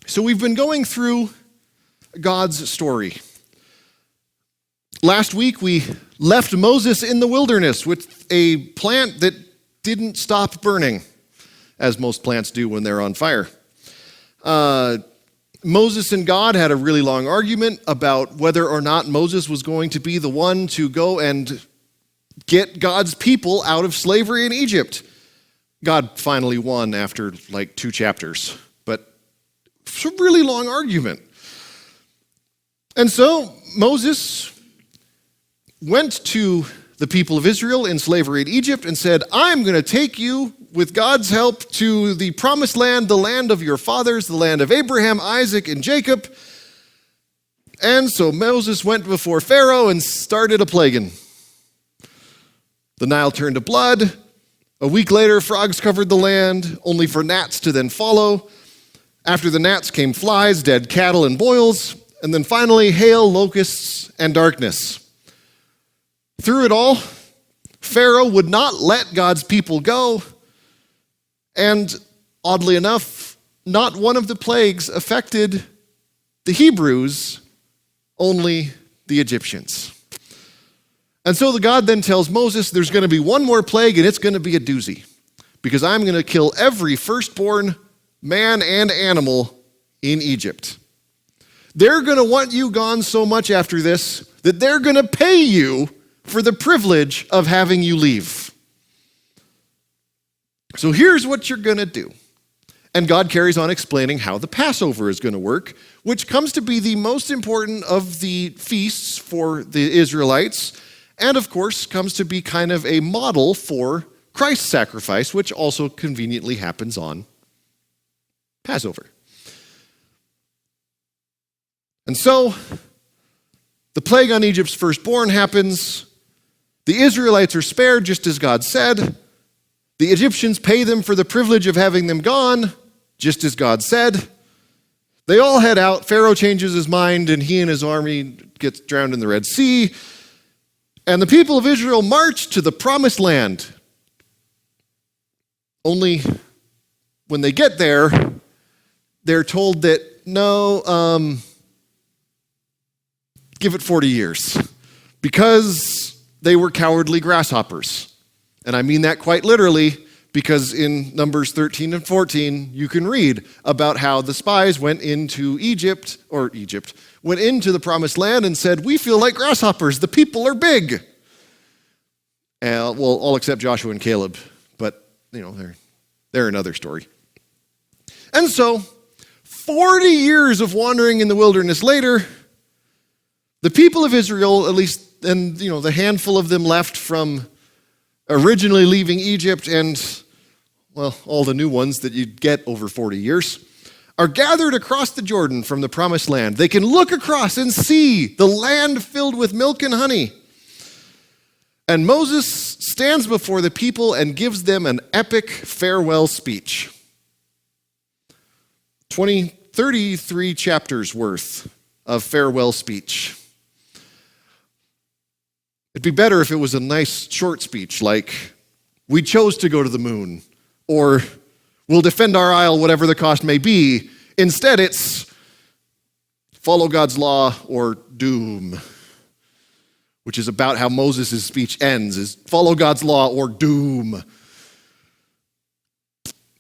So we've been going through God's story. Last week we left Moses in the wilderness with a plant that didn't stop burning, as most plants do when they're on fire. Moses and God had a really long argument about whether or not Moses was going to be the one to go and get God's people out of slavery in Egypt. God finally won after like 2 chapters, but it's a really long argument. And so Moses went to the people of Israel in slavery in Egypt and said, I'm going to take you with God's help to the promised land, the land of your fathers, the land of Abraham, Isaac, and Jacob. And so Moses went before Pharaoh and started a plaguing. The Nile turned to blood. A week later, frogs covered the land, only for gnats to then follow. After the gnats came flies, dead cattle, and boils. And then finally, hail, locusts, and darkness. Through it all, Pharaoh would not let God's people go. And oddly enough, not one of the plagues affected the Hebrews, only the Egyptians. And so the God then tells Moses, there's going to be one more plague, and it's going to be a doozy, because I'm going to kill every firstborn man and animal in Egypt. They're going to want you gone so much after this that they're going to pay you for the privilege of having you leave. So here's what you're going to do. And God carries on explaining how the Passover is going to work, which comes to be the most important of the feasts for the Israelites, and of course comes to be kind of a model for Christ's sacrifice, which also conveniently happens on Passover. And so the plague on Egypt's firstborn happens. The Israelites are spared just as God said. The Egyptians pay them for the privilege of having them gone, just as God said. They all head out. Pharaoh changes his mind, and he and his army gets drowned in the Red Sea. And the people of Israel march to the promised land. Only when they get there, they're told that, no, give it 40 years, because they were cowardly grasshoppers. And I mean that quite literally, because in Numbers 13 and 14, you can read about how the spies went into went into the promised land and said, we feel like grasshoppers, the people are big. Well, all except Joshua and Caleb, but they're another story. And so, 40 years of wandering in the wilderness later, the people of Israel, at least, and the handful of them left from originally leaving Egypt, and all the new ones that you'd get over 40 years, are gathered across the Jordan from the promised land. They can look across and see the land filled with milk and honey. And Moses stands before the people and gives them an epic farewell speech. 33 chapters worth of farewell speech. It'd be better if it was a nice short speech like, we chose to go to the moon, or we'll defend our isle whatever the cost may be. Instead, it's follow God's law or doom, which is about how Moses' speech ends, is follow God's law or doom.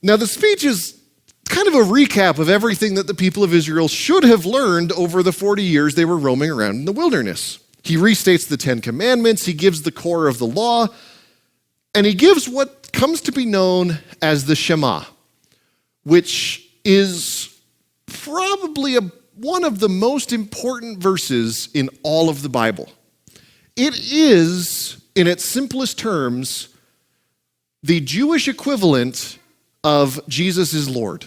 Now, the speech is kind of a recap of everything that the people of Israel should have learned over the 40 years they were roaming around in the wilderness. He restates the 10 Commandments, he gives the core of the law, and he gives what comes to be known as the Shema, which is probably one of the most important verses in all of the Bible. It is, in its simplest terms, the Jewish equivalent of Jesus is Lord.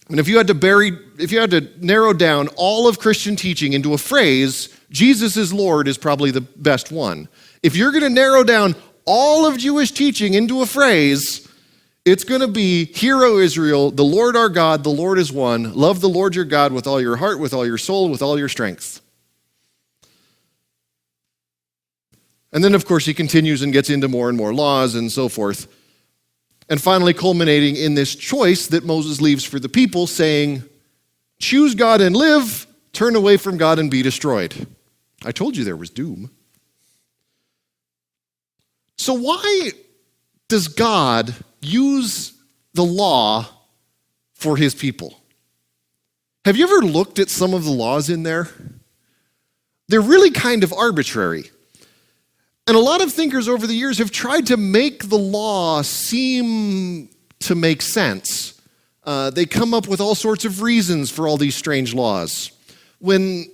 And if you had to narrow down all of Christian teaching into a phrase, Jesus is Lord is probably the best one. If you're going to narrow down all of Jewish teaching into a phrase, it's going to be, Hear, O Israel, the Lord our God, the Lord is one. Love the Lord your God with all your heart, with all your soul, with all your strength. And then, of course, he continues and gets into more and more laws and so forth. And finally culminating in this choice that Moses leaves for the people, saying, choose God and live, turn away from God and be destroyed. I told you there was doom. So why does God use the law for his people? Have you ever looked at some of the laws in there? They're really kind of arbitrary. And a lot of thinkers over the years have tried to make the law seem to make sense. They come up with all sorts of reasons for all these strange laws, when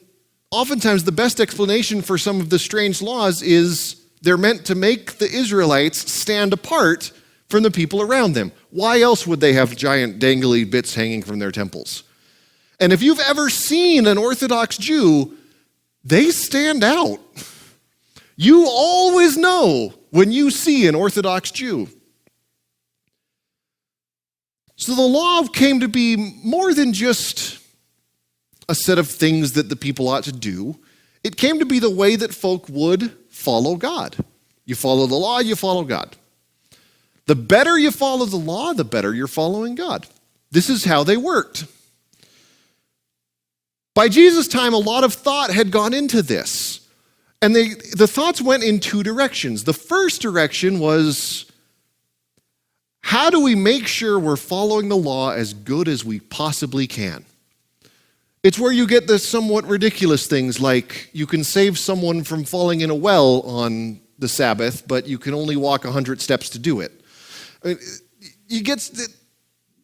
oftentimes the best explanation for some of the strange laws is they're meant to make the Israelites stand apart from the people around them. Why else would they have giant dangly bits hanging from their temples? And if you've ever seen an Orthodox Jew, they stand out. You always know when you see an Orthodox Jew. So the law came to be more than just a set of things that the people ought to do. It came to be the way that folk would follow God. You follow the law, you follow God. The better you follow the law, the better you're following God. This is how they worked. By Jesus' time, a lot of thought had gone into this. And the thoughts went in two directions. The first direction was, how do we make sure we're following the law as good as we possibly can? It's where you get the somewhat ridiculous things like you can save someone from falling in a well on the Sabbath, but you can only walk 100 steps to do it.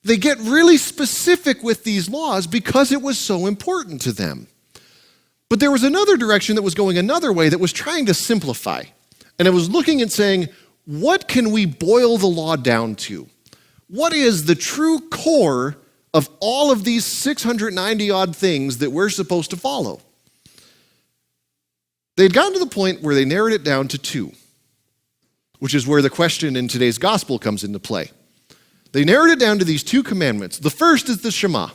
They get really specific with these laws because it was so important to them. But there was another direction that was going another way that was trying to simplify. And it was looking and saying, what can we boil the law down to? What is the true core of all of these 690 odd things that we're supposed to follow? They'd gotten to the point where they narrowed it down to two, which is where the question in today's gospel comes into play. They narrowed it down to these two commandments. The first is the Shema.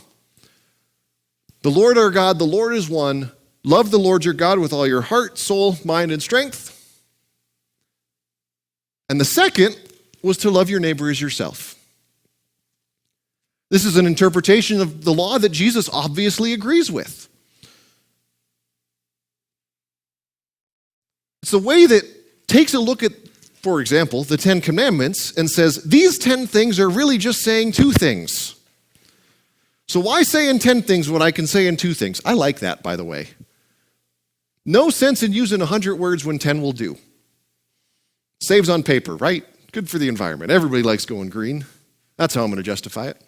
The Lord our God, the Lord is one. Love the Lord your God with all your heart, soul, mind, and strength. And the second was to love your neighbor as yourself. This is an interpretation of the law that Jesus obviously agrees with. It's a way that takes a look at, for example, the 10 Commandments and says, these 10 things are really just saying two things. So why say in 10 things what I can say in two things? I like that, by the way. No sense in using 100 words when 10 will do. Saves on paper, right? Good for the environment. Everybody likes going green. That's how I'm going to justify it.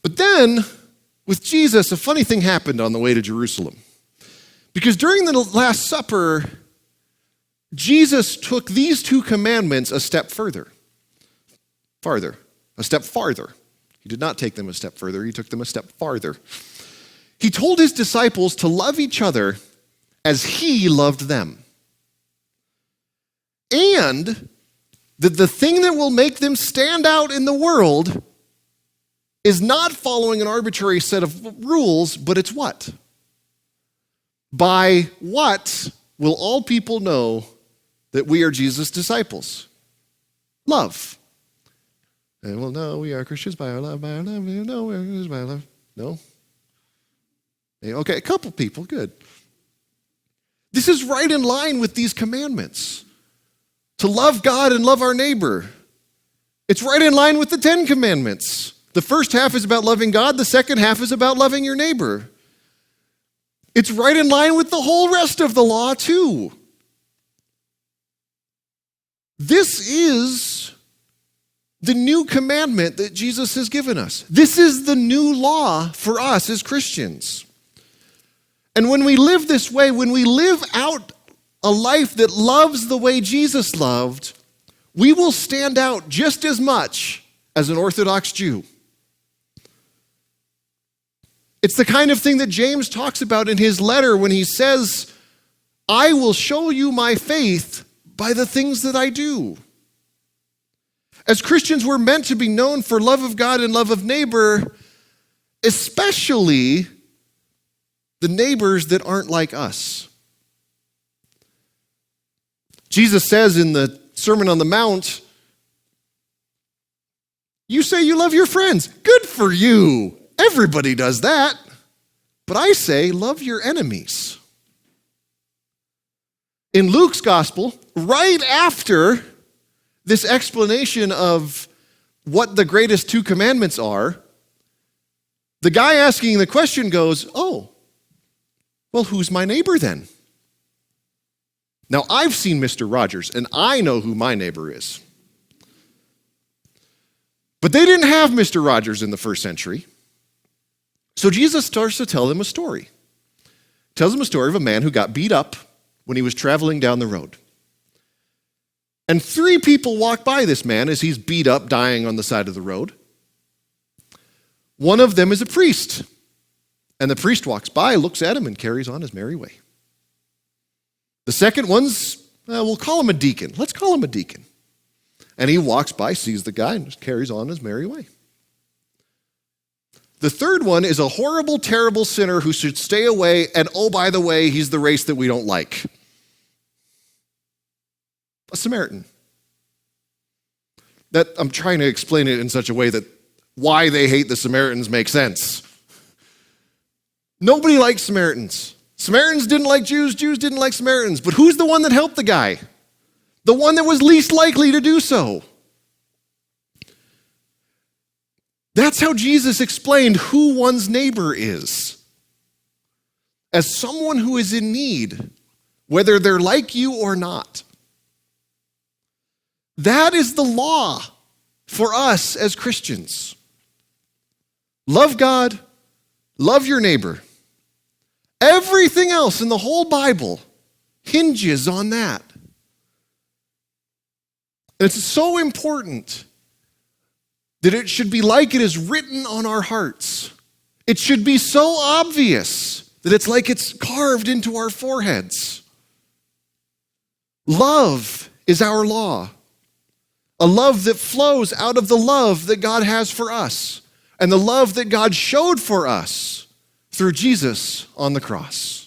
But then, with Jesus, a funny thing happened on the way to Jerusalem. Because during the Last Supper, Jesus took these two commandments a step further. A step farther. He did not take them a step further, he took them a step farther. He told his disciples to love each other as he loved them. And that the thing that will make them stand out in the world is not following an arbitrary set of rules, but it's what? By what will all people know that we are Jesus' disciples? Love. They will know we are Christians by our love, by our love. We know we are Christians by our love. No? Okay, a couple people, good. This is right in line with these commandments. To love God and love our neighbor. It's right in line with the 10 Commandments. The first half is about loving God. The second half is about loving your neighbor. It's right in line with the whole rest of the law, too. This is the new commandment that Jesus has given us. This is the new law for us as Christians. And when we live this way, when we live out a life that loves the way Jesus loved, we will stand out just as much as an Orthodox Jew. It's the kind of thing that James talks about in his letter when he says, I will show you my faith by the things that I do. As Christians, we're meant to be known for love of God and love of neighbor, especially the neighbors that aren't like us. Jesus says in the Sermon on the Mount, you say you love your friends. Good for you. Everybody does that. But I say, love your enemies. In Luke's gospel, right after this explanation of what the greatest two commandments are, the guy asking the question goes, oh, well, who's my neighbor then? Now, I've seen Mr. Rogers, and I know who my neighbor is. But they didn't have Mr. Rogers in the first century. So Jesus starts to tell them a story. Tells them a story of a man who got beat up when he was traveling down the road. And 3 people walk by this man as he's beat up, dying on the side of the road. One of them is a priest. And the priest walks by, looks at him, and carries on his merry way. The second one's, we'll call him a deacon. Let's call him a deacon. And he walks by, sees the guy, and just carries on his merry way. The third one is a horrible, terrible sinner who should stay away, and oh, by the way, he's the race that we don't like. A Samaritan. That I'm trying to explain it in such a way that why they hate the Samaritans makes sense. Nobody likes Samaritans. Samaritans didn't like Jews, Jews didn't like Samaritans. But who's the one that helped the guy? The one that was least likely to do so. That's how Jesus explained who one's neighbor is. As someone who is in need, whether they're like you or not. That is the law for us as Christians. Love God, love your neighbor. Everything else in the whole Bible hinges on that. And it's so important that it should be like it is written on our hearts. It should be so obvious that it's like it's carved into our foreheads. Love is our law. A love that flows out of the love that God has for us and the love that God showed for us through Jesus on the cross.